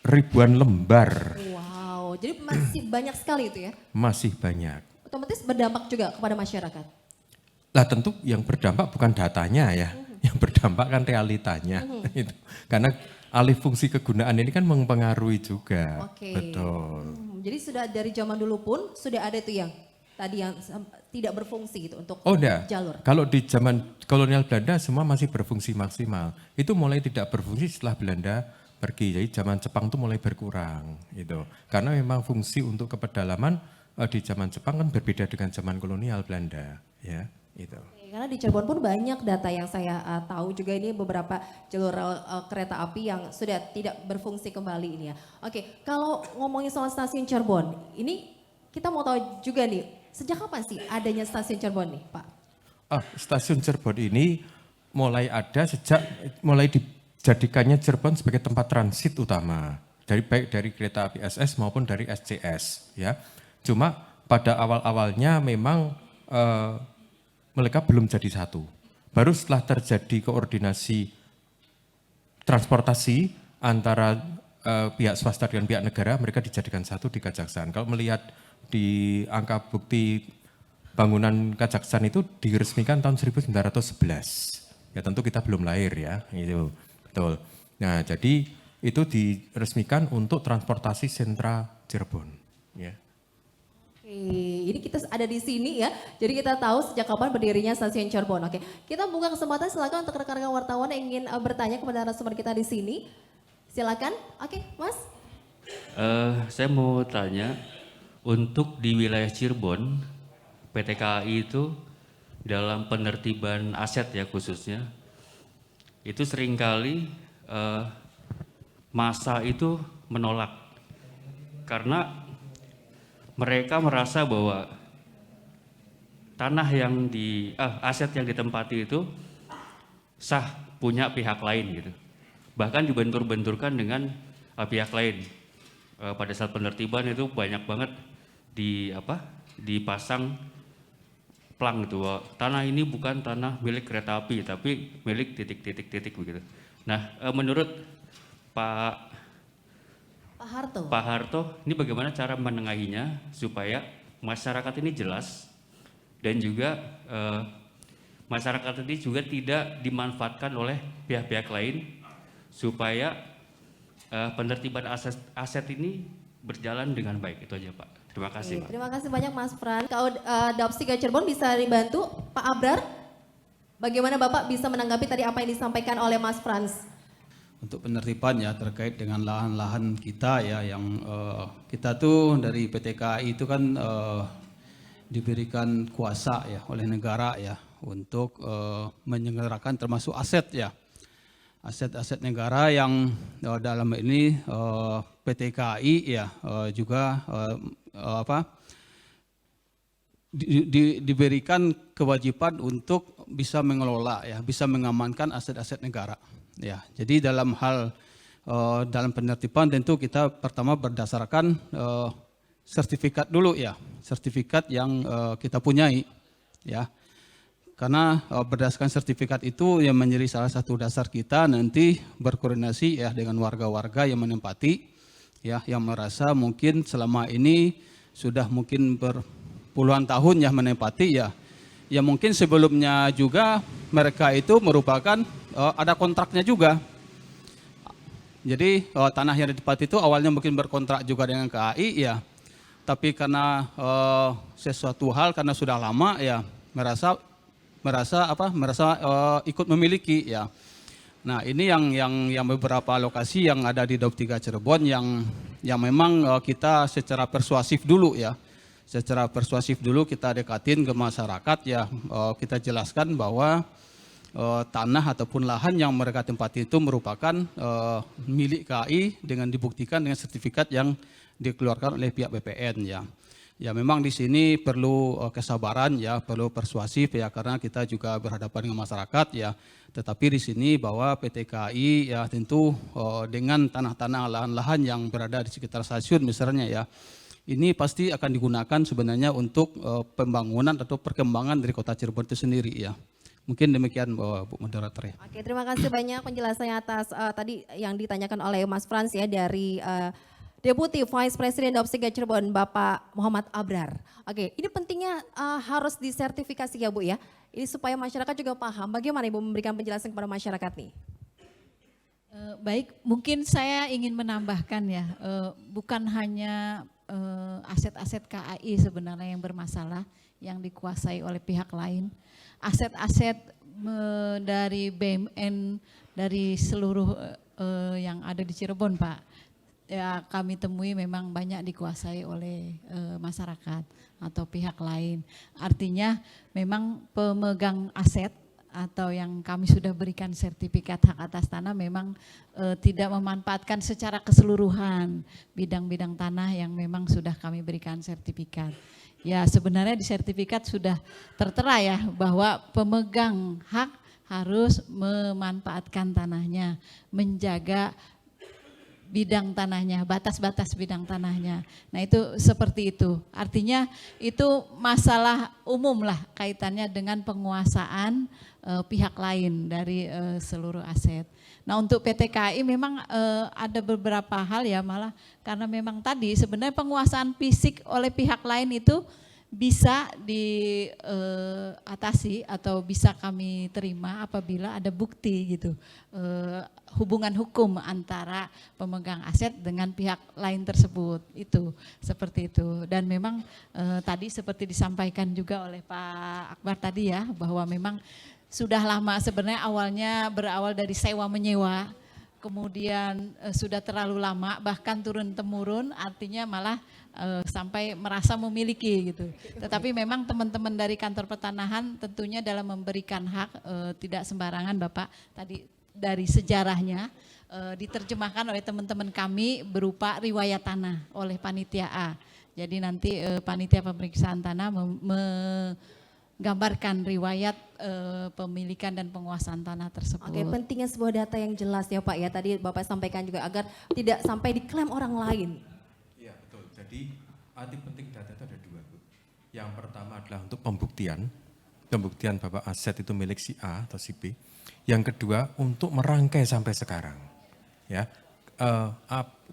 Ribuan lembar. Wow, jadi masih banyak sekali itu ya. Masih banyak. Otomatis berdampak juga kepada masyarakat. Lah tentu yang berdampak bukan datanya ya, yang berdampak kan realitanya. Itu. Karena alih fungsi kegunaan ini kan mempengaruhi juga. Oke. Betul. Jadi sudah dari zaman dulu pun sudah ada tuh yang tadi yang tidak berfungsi gitu untuk Enggak. jalur. Kalau di zaman kolonial Belanda semua masih berfungsi maksimal. Itu mulai tidak berfungsi setelah Belanda pergi. Jadi zaman Jepang itu mulai berkurang gitu. Karena memang fungsi untuk ke pedalaman di zaman Jepang kan berbeda dengan zaman kolonial Belanda, ya, itu. Karena di Cirebon pun banyak data yang saya tahu juga ini beberapa jalur kereta api yang sudah tidak berfungsi kembali ini ya. Oke, kalau ngomongin soal stasiun Cirebon, ini kita mau tahu juga nih, sejak kapan sih adanya stasiun Cirebon nih, Pak? Stasiun Cirebon ini mulai ada sejak mulai dijadikannya Cirebon sebagai tempat transit utama baik dari kereta api SS maupun dari SCS, ya. Cuma pada awal-awalnya memang mereka belum jadi satu. Baru setelah terjadi koordinasi transportasi antara pihak swasta dengan pihak negara, mereka dijadikan satu di Kazakhstan. Kalau melihat di angka bukti bangunan Kazakhstan itu diresmikan tahun 1911. Ya tentu kita belum lahir ya, itu betul. Nah jadi itu diresmikan untuk transportasi sentra Cirebon. Ya. Ini kita ada di sini ya, jadi kita tahu sejak kapan berdirinya stasiun Cirebon. Oke, kita buka kesempatan silakan untuk rekan-rekan wartawan yang ingin bertanya kepada narasumber kita di sini. Silakan. Oke, Mas. Saya mau tanya, untuk di wilayah Cirebon, PT KAI itu dalam penertiban aset ya khususnya, itu seringkali massa itu menolak karena mereka merasa bahwa tanah yang aset yang ditempati itu sah punya pihak lain gitu. Bahkan dibentur-benturkan dengan pihak lain. Pada saat penertiban itu banyak banget dipasang plang gitu. Tanah ini bukan tanah milik kereta api tapi milik titik-titik begitu. Nah, menurut Pak Harto, ini bagaimana cara menengahinya supaya masyarakat ini jelas dan juga masyarakat ini juga tidak dimanfaatkan oleh pihak-pihak lain supaya penertiban aset ini berjalan dengan baik. Itu aja Pak. Terima kasih Pak. Terima kasih banyak Mas Fran. Kalau Daops 3 Cirebon bisa dibantu Pak Abrar. Bagaimana Bapak bisa menanggapi tadi apa yang disampaikan oleh Mas Frans? Untuk penertiban ya terkait dengan lahan-lahan kita ya yang kita tuh dari PT KAI itu kan diberikan kuasa ya oleh negara ya untuk menyelenggarakan termasuk aset ya, aset-aset negara yang dalam ini PT KAI ya juga diberikan kewajiban untuk bisa mengelola ya, bisa mengamankan aset-aset negara. Ya, jadi dalam hal dalam penertiban tentu kita pertama berdasarkan sertifikat dulu ya, sertifikat yang kita punyai ya. Karena berdasarkan sertifikat itu yang menjadi salah satu dasar kita nanti berkoordinasi ya dengan warga-warga yang menempati ya, yang merasa mungkin selama ini sudah mungkin berpuluhan tahun ya menempati ya. Ya mungkin sebelumnya juga mereka itu merupakan ada kontraknya juga. Jadi tanah yang ditempati itu awalnya mungkin berkontrak juga dengan KAI ya, tapi karena sesuatu hal karena sudah lama ya merasa ikut memiliki ya. Nah ini yang beberapa lokasi yang ada di Daup 3 Cirebon yang memang kita secara persuasif dulu ya. Secara persuasif dulu kita dekatin ke masyarakat ya, kita jelaskan bahwa tanah ataupun lahan yang mereka tempati itu merupakan milik KAI dengan dibuktikan dengan sertifikat yang dikeluarkan oleh pihak BPN ya. Ya memang di sini perlu kesabaran ya, perlu persuasif ya karena kita juga berhadapan dengan masyarakat ya. Tetapi di sini bahwa PT KAI ya tentu dengan tanah-tanah lahan-lahan yang berada di sekitar stasiun misalnya ya, ini pasti akan digunakan sebenarnya untuk pembangunan atau perkembangan dari Kota Cirebon itu sendiri ya. Mungkin demikian Bu Moderator ya. Oke, terima kasih banyak penjelasannya atas tadi yang ditanyakan oleh Mas Frans ya dari Deputi Vice President Daup 3 Cirebon Bapak Muhammad Abrar. Oke, ini pentingnya harus disertifikasi ya Bu ya. Ini supaya masyarakat juga paham bagaimana Ibu memberikan penjelasan kepada masyarakat nih. Baik, mungkin saya ingin menambahkan ya, bukan hanya aset-aset KAI sebenarnya yang bermasalah, yang dikuasai oleh pihak lain. Aset-aset dari BUMN, dari seluruh yang ada di Cirebon Pak, ya kami temui memang banyak dikuasai oleh masyarakat atau pihak lain. Artinya memang pemegang aset atau yang kami sudah berikan sertifikat hak atas tanah memang tidak memanfaatkan secara keseluruhan bidang-bidang tanah yang memang sudah kami berikan sertifikat. Ya sebenarnya di sertifikat sudah tertera ya bahwa pemegang hak harus memanfaatkan tanahnya, menjaga bidang tanahnya, batas-batas bidang tanahnya. Nah itu seperti itu. Artinya itu masalah umum lah kaitannya dengan penguasaan pihak lain dari seluruh aset. Nah untuk PT KAI memang ada beberapa hal ya malah karena memang tadi sebenarnya penguasaan fisik oleh pihak lain itu bisa diatasi atau bisa kami terima apabila ada bukti gitu. Hubungan hukum antara pemegang aset dengan pihak lain tersebut itu seperti itu. Dan memang tadi seperti disampaikan juga oleh Pak Akbar tadi ya bahwa memang sudah lama sebenarnya awalnya berawal dari sewa menyewa, kemudian sudah terlalu lama bahkan turun temurun artinya malah sampai merasa memiliki gitu. Tetapi memang teman-teman dari kantor pertanahan tentunya dalam memberikan hak tidak sembarangan Bapak tadi dari sejarahnya diterjemahkan oleh teman-teman kami berupa riwayat tanah oleh panitia A. Jadi nanti panitia pemeriksaan tanah menggambarkan riwayat pemilikan dan penguasaan tanah tersebut. Oke, pentingnya sebuah data yang jelas ya Pak ya. Tadi Bapak sampaikan juga agar tidak sampai diklaim orang lain. Iya betul, jadi arti penting data itu ada dua Bu. Yang pertama adalah untuk pembuktian bahwa aset itu milik si A atau si B. Yang kedua untuk merangkai sampai sekarang. Ya,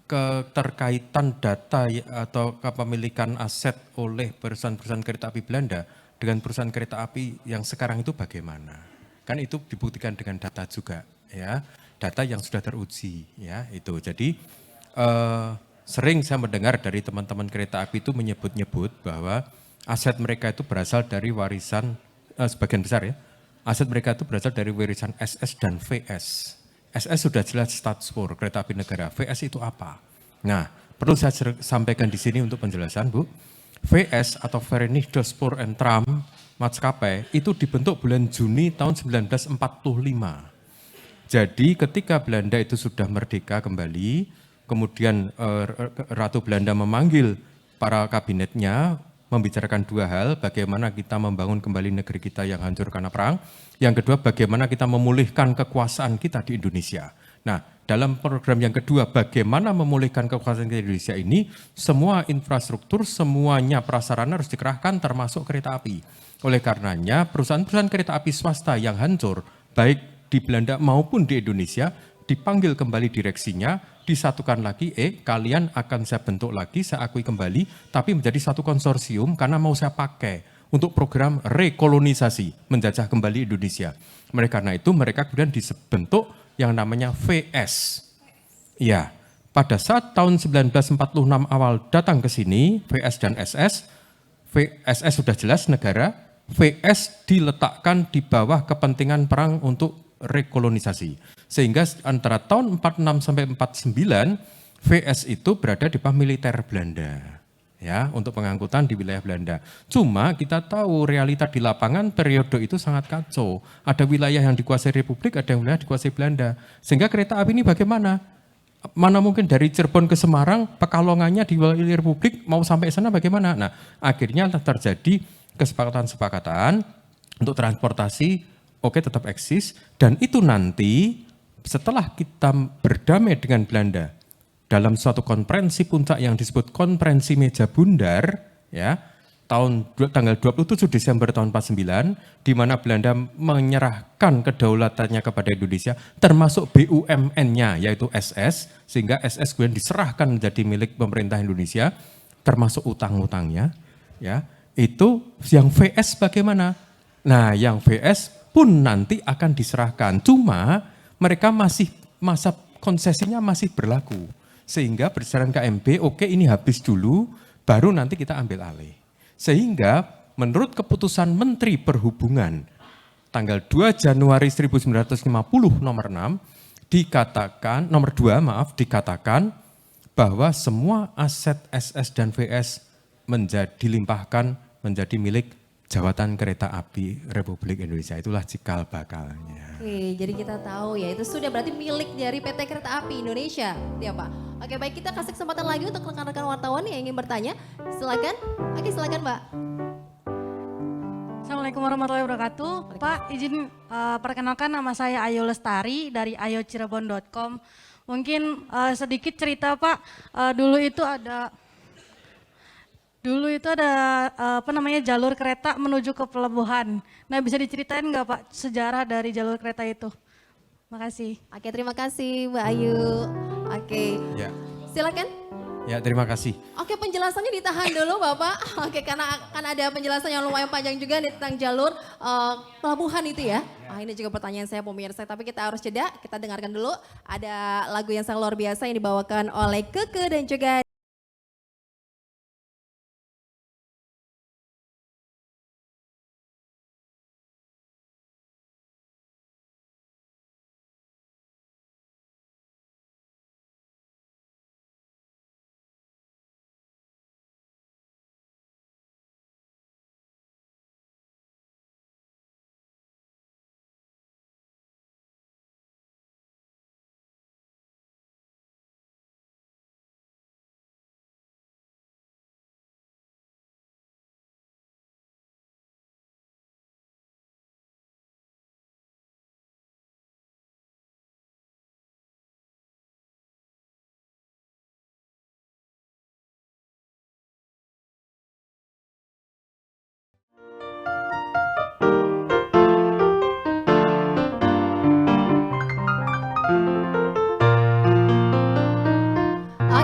keterkaitan data atau kepemilikan aset oleh perusahaan-perusahaan kereta api Belanda dengan perusahaan kereta api yang sekarang itu bagaimana? Kan itu dibuktikan dengan data juga, ya, data yang sudah teruji, ya itu. Jadi sering saya mendengar dari teman-teman kereta api itu menyebut-nyebut bahwa aset mereka itu berasal dari warisan sebagian besar ya. Aset mereka itu berasal dari warisan SS dan VS. SS sudah jelas Staatspoor, kereta api negara. VS itu apa? Nah, perlu saya sampaikan di sini untuk penjelasan, Bu. VS atau Verenigde Spoor en Tram maskapai itu dibentuk bulan Juni tahun 1945. Jadi ketika Belanda itu sudah merdeka kembali, kemudian Ratu Belanda memanggil para kabinetnya, membicarakan dua hal, bagaimana kita membangun kembali negeri kita yang hancur karena perang. Yang kedua, bagaimana kita memulihkan kekuasaan kita di Indonesia. Nah, dalam program yang kedua, bagaimana memulihkan kekuasaan kita di Indonesia ini, semua infrastruktur, semuanya prasarana harus dikerahkan termasuk kereta api. Oleh karenanya, perusahaan-perusahaan kereta api swasta yang hancur, baik di Belanda maupun di Indonesia, dipanggil kembali direksinya, disatukan lagi, kalian akan saya bentuk lagi, saya akui kembali, tapi menjadi satu konsorsium karena mau saya pakai untuk program rekolonisasi, menjajah kembali Indonesia. Karena itu mereka kemudian dibentuk yang namanya VS. Iya, pada saat tahun 1946 awal datang ke sini, VS dan SS, VSS sudah jelas negara, VS diletakkan di bawah kepentingan perang untuk rekolonisasi. Sehingga antara tahun 46 sampai 49, VS itu berada di bawah militer Belanda. Ya, untuk pengangkutan di wilayah Belanda. Cuma kita tahu realita di lapangan periode itu sangat kacau. Ada wilayah yang dikuasai Republik, ada yang wilayah dikuasai Belanda. Sehingga kereta api ini bagaimana? Mana mungkin dari Cirebon ke Semarang, Pekalongannya di wilayah Republik, mau sampai sana bagaimana? Nah, akhirnya terjadi kesepakatan-kesepakatan untuk transportasi, oke tetap eksis, dan itu nanti setelah kita berdamai dengan Belanda, dalam suatu konferensi puncak yang disebut konferensi meja bundar, ya, tanggal 27 Desember tahun 49, di mana Belanda menyerahkan kedaulatannya kepada Indonesia, termasuk BUMN-nya, yaitu SS, sehingga SS kemudian diserahkan menjadi milik pemerintah Indonesia, termasuk utang-utangnya, ya, itu yang VS bagaimana? Nah, yang VS pun nanti akan diserahkan, cuma mereka masih masa konsesinya masih berlaku. Sehingga berdasarkan KMB, oke ini habis dulu, baru nanti kita ambil alih. Sehingga menurut keputusan Menteri Perhubungan tanggal 2 Januari 1950 nomor 6, dikatakan bahwa semua aset SS dan VS dilimpahkan menjadi milik Jawatan Kereta Api Republik Indonesia. Itulah cikal bakalnya. Oke, jadi kita tahu ya itu sudah berarti milik dari PT Kereta Api Indonesia, ya Pak. Oke, baik, kita kasih kesempatan lagi untuk rekan-rekan wartawan yang ingin bertanya. Silakan. Oke, silakan Mbak. Assalamualaikum warahmatullahi wabarakatuh. Pak, izin perkenalkan, nama saya Ayu Lestari dari ayocirebon.com. Mungkin sedikit cerita Pak, dulu itu ada jalur kereta menuju ke pelabuhan. Nah, bisa diceritain nggak Pak sejarah dari jalur kereta itu? Makasih. Oke, terima kasih Mbak Ayu. Oke, Ya, silakan. ya terima kasih. Oke, penjelasannya ditahan dulu Bapak. Oke, karena akan ada penjelasan yang lumayan panjang juga nih tentang jalur pelabuhan itu ya. Ini juga pertanyaan saya pemirsa, tapi kita harus jeda. Kita dengarkan dulu ada lagu yang sangat luar biasa yang dibawakan oleh Keke dan juga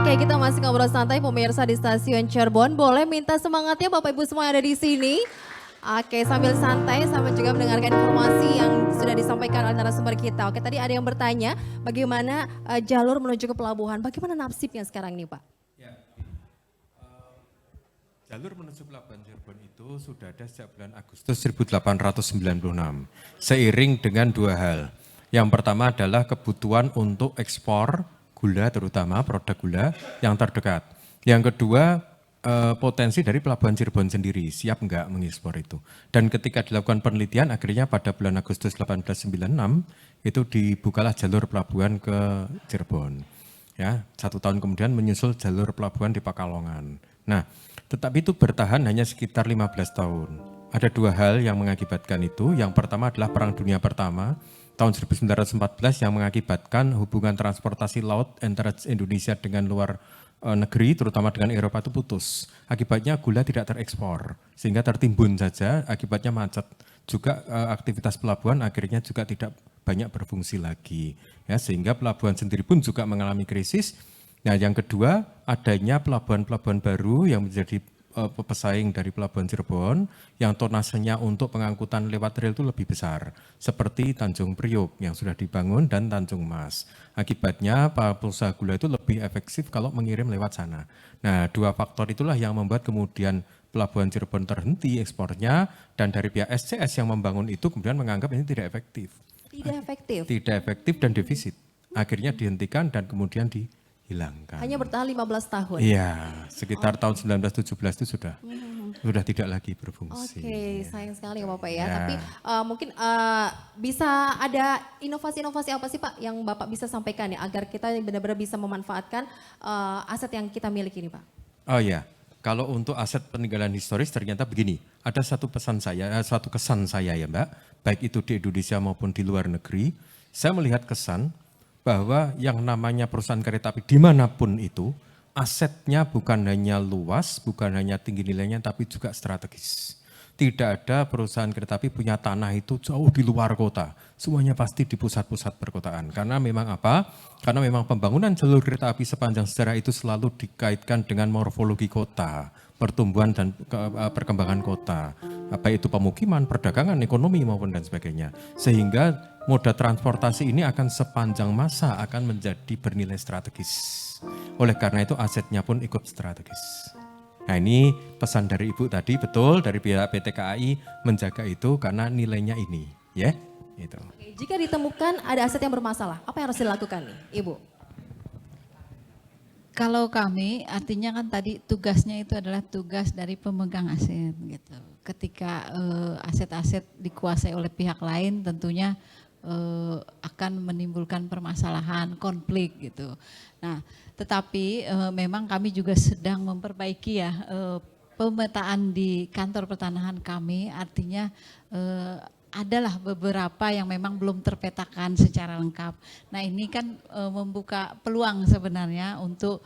Oke, kita masih ngobrol santai pemirsa di stasiun Cirebon. Boleh minta semangatnya Bapak Ibu semua yang ada di sini. Oke, sambil santai, sambil juga mendengarkan informasi yang sudah disampaikan oleh narasumber kita. Oke, tadi ada yang bertanya bagaimana jalur menuju ke pelabuhan. Bagaimana nasibnya sekarang nih Pak? Ya, jalur menuju pelabuhan Cirebon itu sudah ada sejak bulan Agustus 1896. Seiring dengan dua hal. Yang pertama adalah kebutuhan untuk ekspor gula, terutama produk gula yang terdekat. Yang kedua, potensi dari pelabuhan Cirebon sendiri, siap enggak mengekspor itu. Dan ketika dilakukan penelitian, akhirnya pada bulan Agustus 1896, itu dibukalah jalur pelabuhan ke Cirebon. Ya, 1 tahun kemudian menyusul jalur pelabuhan di Pekalongan. Nah, tetapi itu bertahan hanya sekitar 15 tahun. Ada dua hal yang mengakibatkan itu. Yang pertama adalah Perang Dunia Pertama, tahun 1914 yang mengakibatkan hubungan transportasi laut antara Indonesia dengan luar negeri, terutama dengan Eropa itu putus. Akibatnya gula tidak terekspor, sehingga tertimbun saja, akibatnya macet. Juga aktivitas pelabuhan akhirnya juga tidak banyak berfungsi lagi. Ya, sehingga pelabuhan sendiri pun juga mengalami krisis. Nah, yang kedua, adanya pelabuhan-pelabuhan baru yang menjadi pesaing dari Pelabuhan Cirebon yang tonasenya untuk pengangkutan lewat rel itu lebih besar. Seperti Tanjung Priok yang sudah dibangun dan Tanjung Mas. Akibatnya pengusaha gula itu lebih efektif kalau mengirim lewat sana. Nah, dua faktor itulah yang membuat kemudian Pelabuhan Cirebon terhenti ekspornya dan dari pihak SCS yang membangun itu kemudian menganggap ini tidak efektif. Tidak efektif. Tidak efektif dan defisit. Akhirnya dihentikan dan kemudian dihilangkan. Hanya bertahan 15 tahun. Iya, sekitar tahun 1917 itu sudah tidak lagi berfungsi. Oke, sayang sekali ya Bapak ya. Ya. Tapi mungkin bisa ada inovasi-inovasi apa sih Pak yang Bapak bisa sampaikan ya agar kita benar-benar bisa memanfaatkan aset yang kita miliki ini Pak? Oh ya, kalau untuk aset peninggalan historis ternyata begini, ada satu kesan saya ya Mbak, baik itu di Indonesia maupun di luar negeri, saya melihat kesan bahwa yang namanya perusahaan kereta api dimanapun itu, asetnya bukan hanya luas, bukan hanya tinggi nilainya, tapi juga strategis. Tidak ada perusahaan kereta api punya tanah itu jauh di luar kota. Semuanya pasti di pusat-pusat perkotaan. Karena memang apa? Karena memang pembangunan jalur kereta api sepanjang sejarah itu selalu dikaitkan dengan morfologi kota, pertumbuhan dan perkembangan kota. Baik itu pemukiman, perdagangan, ekonomi maupun dan sebagainya. Sehingga moda transportasi ini akan sepanjang masa akan menjadi bernilai strategis. Oleh karena itu asetnya pun ikut strategis. Nah ini pesan dari Ibu tadi, betul dari pihak PT KAI menjaga itu karena nilainya ini. Ya, itu. Oke, jika ditemukan ada aset yang bermasalah, apa yang harus dilakukan nih Ibu? Kalau kami artinya kan tadi tugasnya itu adalah tugas dari pemegang aset gitu. Ketika aset-aset dikuasai oleh pihak lain tentunya akan menimbulkan permasalahan, konflik gitu. Nah, tetapi memang kami juga sedang memperbaiki ya pemetaan di kantor pertanahan kami, artinya adalah beberapa yang memang belum terpetakan secara lengkap. Nah ini kan membuka peluang sebenarnya untuk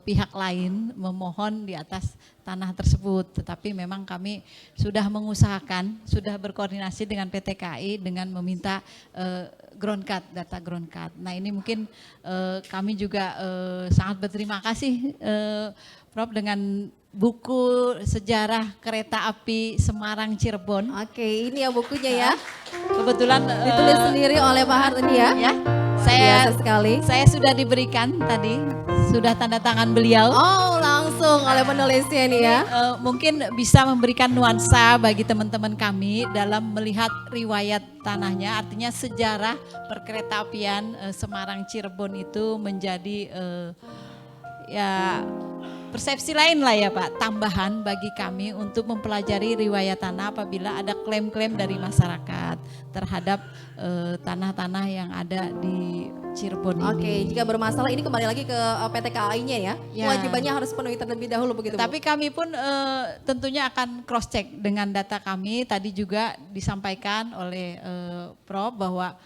pihak lain memohon di atas tanah tersebut. Tetapi memang kami sudah mengusahakan, sudah berkoordinasi dengan PT KAI dengan meminta ground cut, data ground cut. Nah ini mungkin kami juga sangat berterima kasih Prof dengan buku sejarah kereta api Semarang Cirebon. Oke, ini ya bukunya ya. Kebetulan Ditulis sendiri oleh Pak Hartini ya. ya. Biasa sekali. Saya sudah diberikan tadi, sudah tanda tangan beliau. Oh, langsung oleh penulisnya nih ya. Mungkin bisa memberikan nuansa bagi teman-teman kami dalam melihat riwayat tanahnya, artinya sejarah perkeretaapian Semarang Cirebon itu menjadi ya persepsi lain lah ya Pak, tambahan bagi kami untuk mempelajari riwayat tanah apabila ada klaim-klaim dari masyarakat terhadap tanah-tanah yang ada di Cirebon ini. Oke, jika bermasalah ini kembali lagi ke PT KAI-nya ya. Ya. Kewajibannya harus penuhi terlebih dahulu begitu Bu? Tapi kami pun tentunya akan cross check dengan data kami. Tadi juga disampaikan oleh Prof bahwa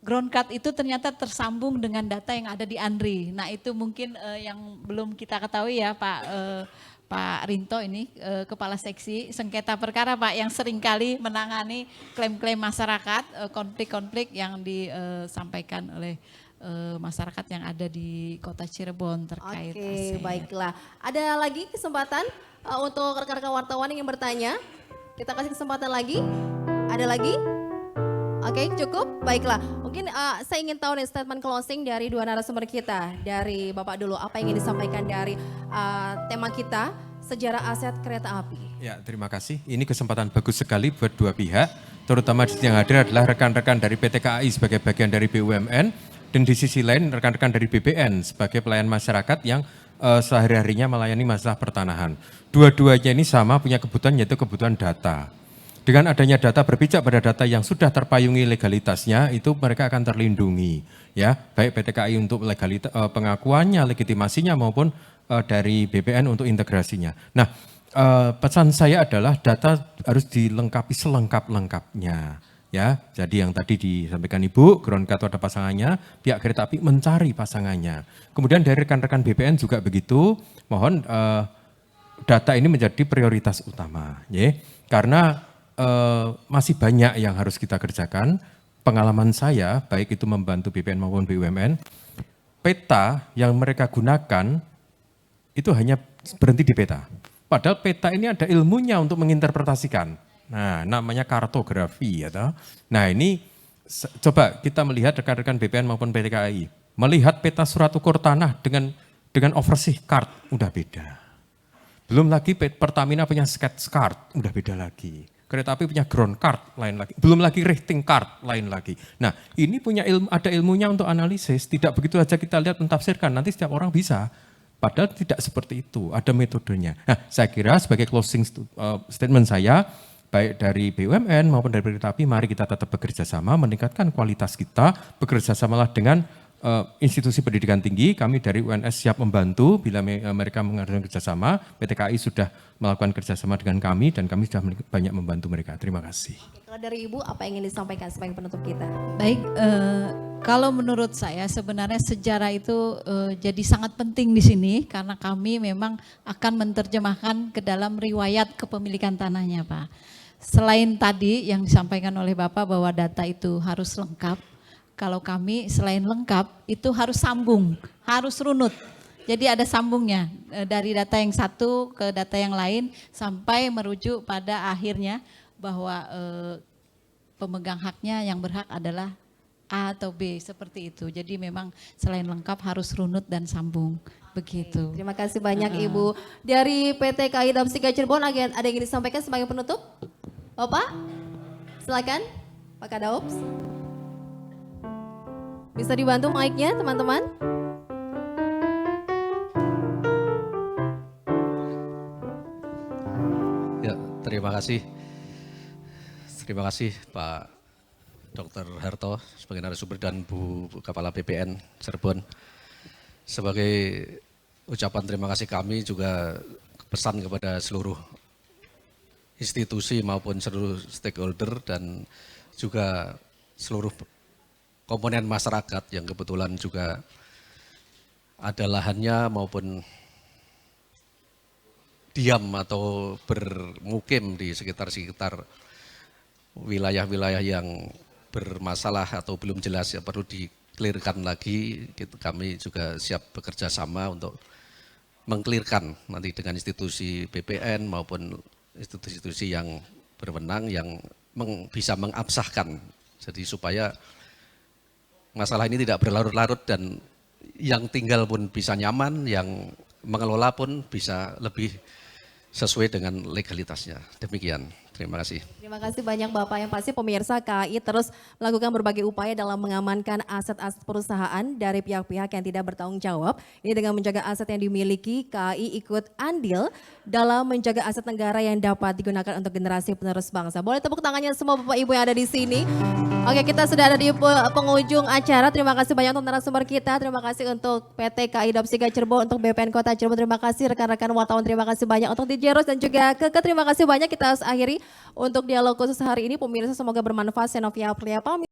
ground cut itu ternyata tersambung dengan data yang ada di ANRI. Nah itu mungkin yang belum kita ketahui ya Pak Rinto ini, Kepala Seksi Sengketa Perkara Pak, yang seringkali menangani klaim-klaim masyarakat, konflik-konflik yang disampaikan oleh masyarakat yang ada di Kota Cirebon terkait aset. Oke, baiklah. Ada lagi kesempatan untuk rekan-rekan wartawan yang ingin bertanya? Kita kasih kesempatan lagi. Ada lagi? Oke, cukup. Baiklah. Mungkin saya ingin tahu nih statement closing dari dua narasumber kita. Dari Bapak dulu, apa yang ingin disampaikan dari tema kita, sejarah aset kereta api? Ya, terima kasih. Ini kesempatan bagus sekali buat dua pihak. Terutama yang hadir adalah rekan-rekan dari PT KAI sebagai bagian dari BUMN. Dan di sisi lain rekan-rekan dari BPN sebagai pelayan masyarakat yang sehari-harinya melayani masalah pertanahan. Dua-duanya ini sama punya kebutuhan, yaitu kebutuhan data. Dengan adanya data berpijak pada data yang sudah terpayungi legalitasnya, itu mereka akan terlindungi, ya, baik PT KAI untuk legalitas pengakuannya, legitimasinya maupun dari BPN untuk integrasinya. Nah, pesan saya adalah data harus dilengkapi selengkap-lengkapnya, ya. Jadi yang tadi disampaikan Ibu, ground cut ada pasangannya, pihak kereta api mencari pasangannya. Kemudian dari rekan-rekan BPN juga begitu, mohon data ini menjadi prioritas utama, ya, karena masih banyak yang harus kita kerjakan. Pengalaman saya, baik itu membantu BPN maupun BUMN, peta yang mereka gunakan itu hanya berhenti di peta. Padahal peta ini ada ilmunya untuk menginterpretasikan. Nah, namanya kartografi ya toh. Nah, ini coba kita melihat rekan-rekan BPN maupun PT KAI, melihat peta surat ukur tanah dengan oversea card udah beda. Belum lagi Pertamina punya sketch card, udah beda lagi. Kereta api punya ground card, lain lagi. Belum lagi rating card, lain lagi. Nah, ini punya ada ilmunya untuk analisis, tidak begitu saja kita lihat mentafsirkan, nanti setiap orang bisa. Padahal tidak seperti itu, ada metodenya. Nah, saya kira sebagai closing statement saya, baik dari BUMN maupun dari kereta api, mari kita tetap bekerja sama, meningkatkan kualitas kita, bekerja samalah dengan institusi pendidikan tinggi. Kami dari UNS siap membantu bila mereka mengadakan kerjasama. PT KAI sudah melakukan kerjasama dengan kami dan kami sudah banyak membantu mereka. Terima kasih. Kalau dari Ibu, apa yang ingin disampaikan sebagai penutup kita? Baik, kalau menurut saya sebenarnya sejarah itu jadi sangat penting di sini karena kami memang akan menerjemahkan ke dalam riwayat kepemilikan tanahnya, Pak. Selain tadi yang disampaikan oleh Bapak bahwa data itu harus lengkap, kalau kami selain lengkap itu harus sambung, harus runut. Jadi ada sambungnya dari data yang satu ke data yang lain sampai merujuk pada akhirnya bahwa pemegang haknya yang berhak adalah A atau B seperti itu. Jadi memang selain lengkap harus runut dan sambung. Begitu. Terima kasih banyak Ibu. Dari PT KAI Dapsika Cirebon ada yang ingin disampaikan sebagai penutup? Bapak? Silakan Pak Kadaops. Bisa dibantu mic-nya teman-teman? Ya, terima kasih. Terima kasih Pak Dr. Harto sebagai narasumber dan Bu Kepala BPN Cirebon. Sebagai ucapan terima kasih kami juga pesan kepada seluruh institusi maupun seluruh stakeholder dan juga seluruh komponen masyarakat yang kebetulan juga ada lahannya maupun diam atau bermukim di sekitar-sekitar wilayah-wilayah yang bermasalah atau belum jelas ya perlu diklirkan lagi. Kami juga siap bekerja sama untuk mengklirkan nanti dengan institusi BPN maupun institusi-institusi yang berwenang yang bisa mengabsahkan. Jadi supaya masalah ini tidak berlarut-larut dan yang tinggal pun bisa nyaman, yang mengelola pun bisa lebih sesuai dengan legalitasnya. Demikian, terima kasih. Terima kasih banyak Bapak. Yang pasti pemirsa KAI terus melakukan berbagai upaya dalam mengamankan aset-aset perusahaan dari pihak-pihak yang tidak bertanggung jawab. Ini dengan menjaga aset yang dimiliki, KAI ikut andil dalam menjaga aset negara yang dapat digunakan untuk generasi penerus bangsa. Boleh tepuk tangannya semua Bapak Ibu yang ada di sini. Oke, kita sudah ada di penghujung acara. Terima kasih banyak untuk narasumber kita. Terima kasih untuk PT KAI Dapsika Cirebon, untuk BPN Kota Cirebon. Terima kasih rekan-rekan wartawan. Terima kasih banyak untuk DJ Ros dan juga Keke. Terima kasih banyak. Kita harus akhiri untuk dialog khusus hari ini. Pemirsa semoga bermanfaat. Senovia Aprilia pamit.